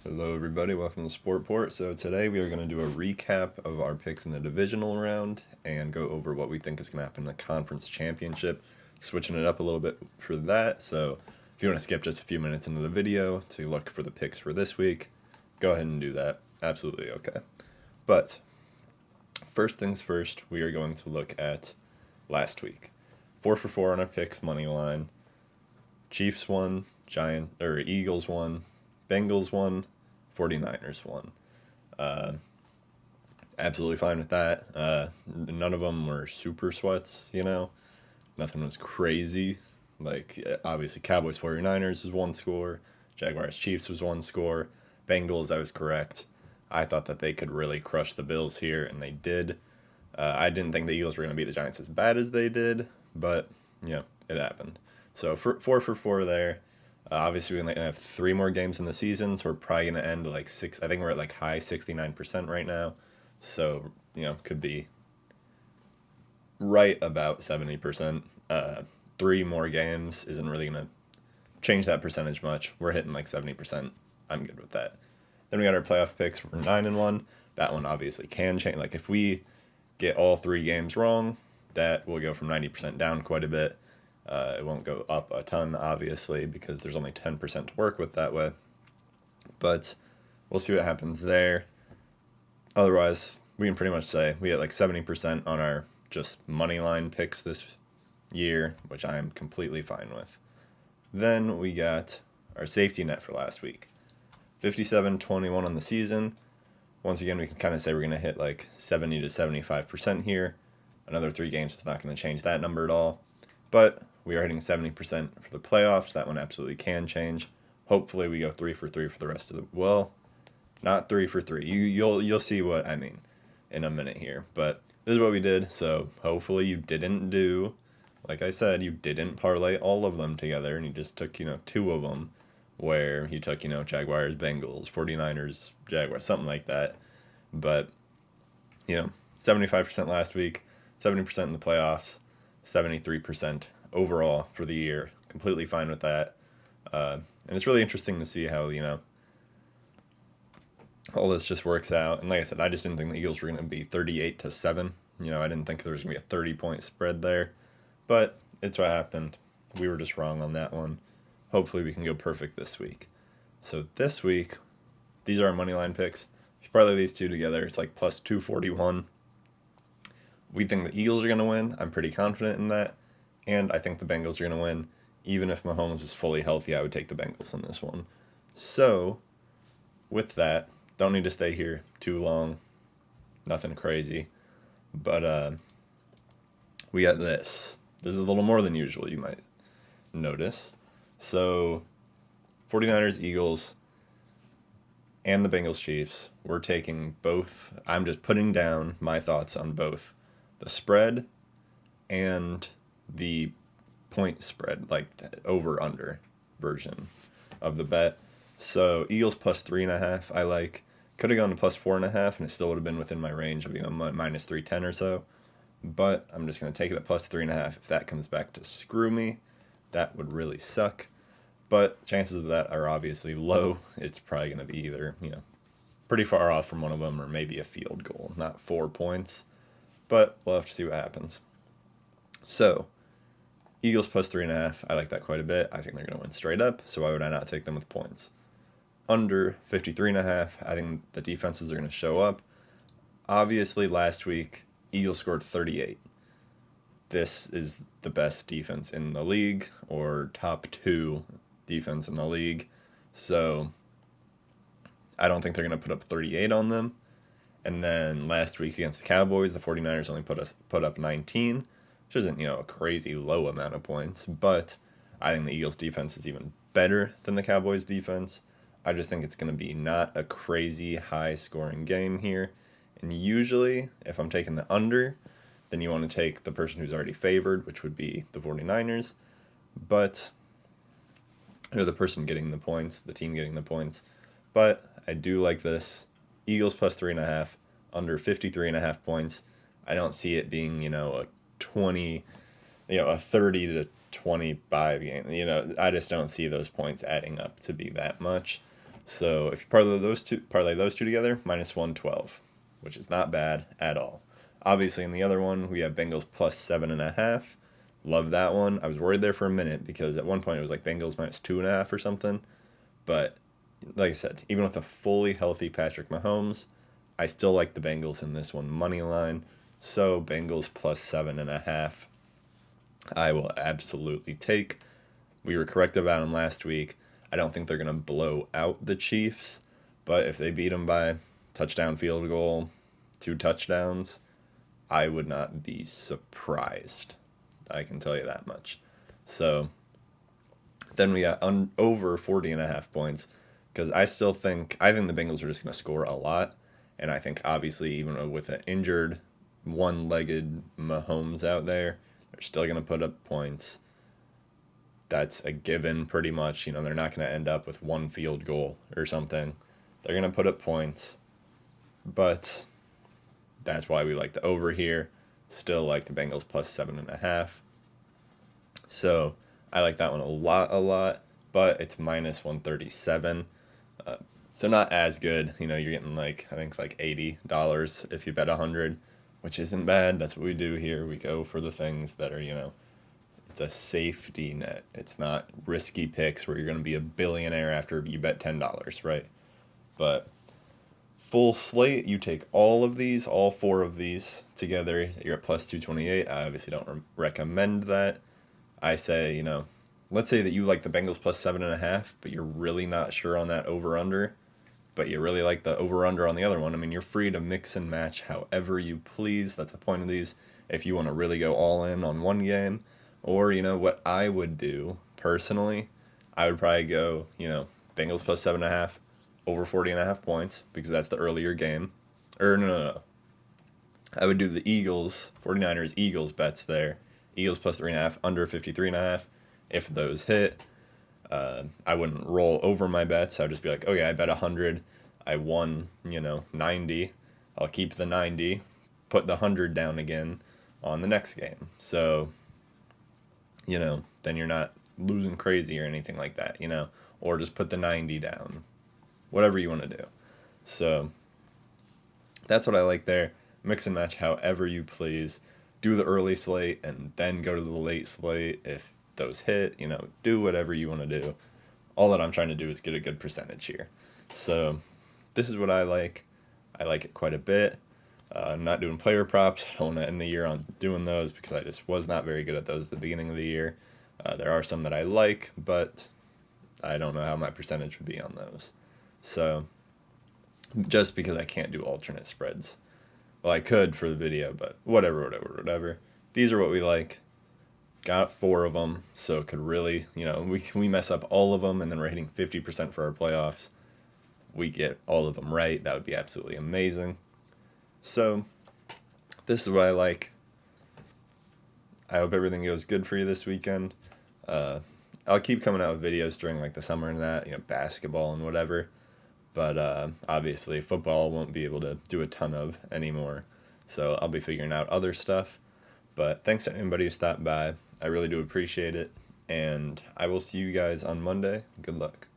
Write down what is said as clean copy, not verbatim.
Hello, everybody. Welcome to Sportport. So today we are going to do a recap of our picks in the divisional round and go over what we think is going to happen in the conference championship. Switching it up a little bit for that. So if you want to skip just a few minutes into the video to look for the picks for this week, go ahead and do that. Absolutely okay. But first things first, we are going to look at last week. 4 for 4 on our picks money line. Chiefs won, Eagles won, Bengals won, 49ers won. Absolutely fine with that. None of them were super sweats, Nothing was crazy. Obviously, Cowboys 49ers was one score. Jaguars Chiefs was one score. Bengals, I was correct. I thought that they could really crush the Bills here, and they did. I didn't think the Eagles were going to beat the Giants as bad as they did, but, it happened. So 4 for 4 there. Obviously, we're going to have 3 more games in the season, so we're probably going to end like 6. I think we're at like high 69% right now. So, could be right about 70%. 3 more games isn't really going to change that percentage much. We're hitting like 70%. I'm good with that. Then we got our playoff picks. We're 9-1. That one obviously can change. Like if we get all 3 games wrong, that will go from 90% down quite a bit. It won't go up a ton, obviously, because there's only 10% to work with that way. But we'll see what happens there. Otherwise, we can pretty much say we get like 70% on our just money line picks this year, which I am completely fine with. Then we got our safety net for last week. 57-21 on the season. Once again, we can kind of say we're going to hit like 70 to 75% here. Another 3 games is not going to change that number at all. But we are hitting 70% for the playoffs. That one absolutely can change. Hopefully we go 3 for 3 for the rest of the... Well, not 3 for 3. You'll see what I mean in a minute here. But this is what we did. So hopefully you didn't do... Like I said, you didn't parlay all of them together. And you just took, 2 of them. Where you took, Jaguars, Bengals, 49ers, Jaguars, something like that. But, 75% last week, 70% in the playoffs, 73% overall for the year. Completely fine with that. And it's really interesting to see how, all this just works out. And like I said, I just didn't think the Eagles were going to be 38-7. I didn't think there was going to be a 30-point spread there. But it's what happened. We were just wrong on that one. Hopefully we can go perfect this week. So this week, these are our money line picks. If you parlay these two together, it's like plus 241. We think the Eagles are going to win. I'm pretty confident in that. And I think the Bengals are going to win. Even if Mahomes is fully healthy, I would take the Bengals in this one. So, with that, don't need to stay here too long. Nothing crazy. But we got this. This is a little more than usual, you might notice. So, 49ers, Eagles, and the Bengals, Chiefs, we're taking both. I'm just putting down my thoughts on both the spread and the point spread, like over-under version of the bet. So, Eagles plus 3.5, I like. Could have gone to plus 4.5, and it still would have been within my range of minus 310 or so. But I'm just going to take it at plus 3.5. If that comes back to screw me, that would really suck. But chances of that are obviously low. It's probably going to be either, pretty far off from one of them or maybe a field goal, not 4 points. But we'll have to see what happens. So, Eagles plus 3.5. I like that quite a bit. I think they're going to win straight up, so why would I not take them with points? Under 53.5. I think the defenses are going to show up. Obviously, last week, Eagles scored 38. This is the best defense in the league, or top 2 defense in the league. So I don't think they're going to put up 38 on them. And then last week against the Cowboys, the 49ers only put up 19, which isn't, a crazy low amount of points. But I think the Eagles defense is even better than the Cowboys defense. I just think it's going to be not a crazy high scoring game here. And usually, if I'm taking the under, then you want to take the person who's already favored, which would be the 49ers. But, or the person getting the points, the team getting the points. But I do like this. Eagles plus 3.5, under 53.5 points. I don't see it being, a 20, a 30 to 25 game. I just don't see those points adding up to be that much. So if you parlay those two together, minus 112, which is not bad at all. Obviously, in the other one, we have Bengals plus 7.5. Love that one. I was worried there for a minute because at one point it was like Bengals minus 2.5 or something. But like I said, even with a fully healthy Patrick Mahomes, I still like the Bengals in this one money line. So Bengals plus 7.5, I will absolutely take. We were correct about them last week. I don't think they're gonna blow out the Chiefs, but if they beat them by touchdown, field goal, 2 touchdowns, I would not be surprised. I can tell you that much. So then we got over 40.5 points because I think the Bengals are just going to score a lot, and I think obviously even with an injured, one-legged Mahomes out there, they're still going to put up points. That's a given, pretty much. They're not going to end up with one field goal or something. They're going to put up points, but that's why we like the over here. Still like the Bengals plus 7.5. So I like that one a lot, but it's minus 137. So not as good. You're getting I think like $80 if you bet 100, which isn't bad. That's what we do here. We go for the things that are, it's a safety net. It's not risky picks where you're going to be a billionaire after you bet $10, right? But full slate, you take all 4 of these together, you're at plus 228. I obviously don't recommend that. I say, let's say that you like the Bengals plus 7.5, but you're really not sure on that over under, but you really like the over under on the other one. I mean, you're free to mix and match however you please. That's the point of these. If you want to really go all in on one game, or, what I would do personally, I would probably go, Bengals plus 7.5, over 40.5 points, because that's the earlier game. Or, no. I would do the Eagles, 49ers, Eagles bets there. Eagles plus 3.5, under 53.5. If those hit, I wouldn't roll over my bets. I would just be like, okay, I bet 100. I won, 90. I'll keep the 90, put the 100 down again on the next game. So, then you're not losing crazy or anything like that, or just put the 90 down. Whatever you want to do. So, that's what I like there. Mix and match however you please. Do the early slate and then go to the late slate if those hit. Do whatever you want to do. All that I'm trying to do is get a good percentage here. So this is what I like. I like it quite a bit. I'm not doing player props. I don't want to end the year on doing those because I just was not very good at those at the beginning of the year. There are some that I like, but I don't know how my percentage would be on those. So just because I can't do alternate spreads. Well, I could for the video, but whatever. These are what we like. Got 4 of them, so it could really, we mess up all of them, and then we're hitting 50% for our playoffs. We get all of them right. That would be absolutely amazing. So, this is what I like. I hope everything goes good for you this weekend. I'll keep coming out with videos during the summer and that, basketball and whatever. But obviously, football won't be able to do a ton of anymore. So I'll be figuring out other stuff. But thanks to anybody who stopped by. I really do appreciate it. And I will see you guys on Monday. Good luck.